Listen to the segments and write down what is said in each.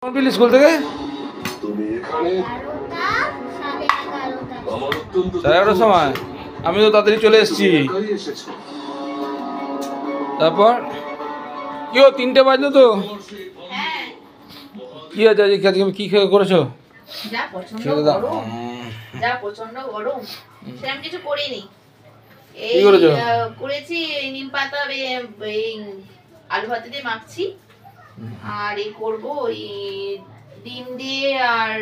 কখন ফিরলি স্কুল থেকে? 11:30 সময়। আমি তো তাড়াতাড়ি চলে এসেছি। তারপর কি ও 3টে বাজলো তো? কি আছে আজকে কি করেছো? যা প্রচন্ড গরম সেরকম কিছু করিনি। এই করেছি নিম পাতা এই আলু ভাতে দিয়ে মাখছি, আর এই করবো ওই ডিম দিয়ে আর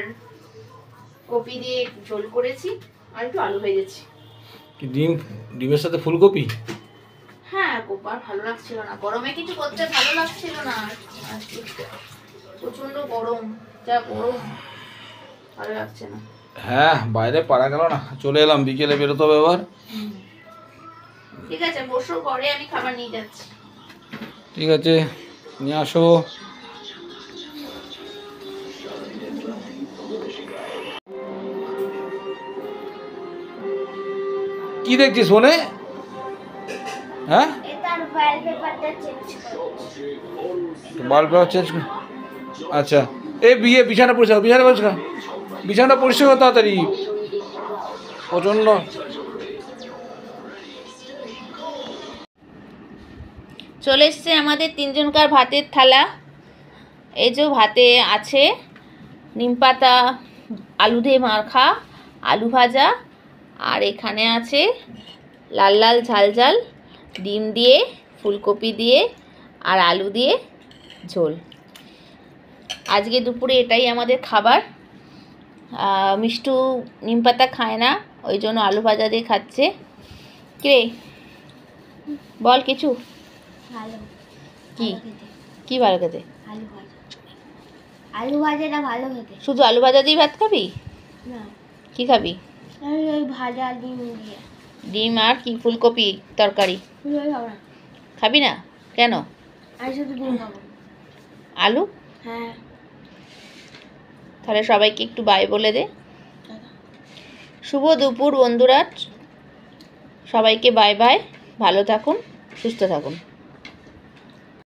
কপি দিয়ে ঝোল করেছি, আর একটু আলু ভেজেছি। কি ডিমের সাথে ফুলকপি? হ্যাঁ, আর ভালো লাগছিল না, গরমে কিছু করতে ভালো লাগছিল না, প্রচন্ড গরম, যা গরম ভালো লাগছে না। হ্যাঁ, বাইরে পারা গেল না, চলে এলাম, বিকেলে বেরোতে হবে এবার। ঠিক আছে, বসো, ঘরে আমি খাবার নিয়ে যাচ্ছি। ঠিক আছে, নিয়ে আসো। কি দেখছিস ফোনে? হ্যাঁ, ওয়ালপেপার চেঞ্জ। আচ্ছা, বিছানা পরিষ্কার, বিছানা পরিষ্কার কর তাড়াতাড়ি, প্রচন্ড। চলে এসছে আমাদের 3জনকার ভাতের থালা। এই যে ভাতে আছে নিম পাতা আলু দিয়ে মাখা, আলু ভাজা, আর এখানে আছে লাল লাল ঝাল ঝাল ডিম দিয়ে, ফুলকপি দিয়ে আর আলু দিয়ে ঝোল। আজকে দুপুরে এটাই আমাদের খাবার। মিষ্টু নিম পাতা খায় না, ওই জন্য আলু ভাজা দিয়ে খাচ্ছে। কে বল কিছু? ভালো। কি ভালো খেতে? আলু ভাজাটা ভালো খেতে। শুধু আলু ভাজা দিয়ে ভাত খাবি? না, কি খাবি? ওই ভাজা ডিম দিয়ে। ডিম আর কি ফুলকপি তরকারি খাবি না? কেন? আমি শুধু ডিম খাবো। আলু? হ্যাঁ। তাহলে সবাইকে একটু বাই বলে দে। শুভ দুপুর বন্ধুরা, সবাইকে বাই বাই, ভালো থাকুন, সুস্থ থাকুন।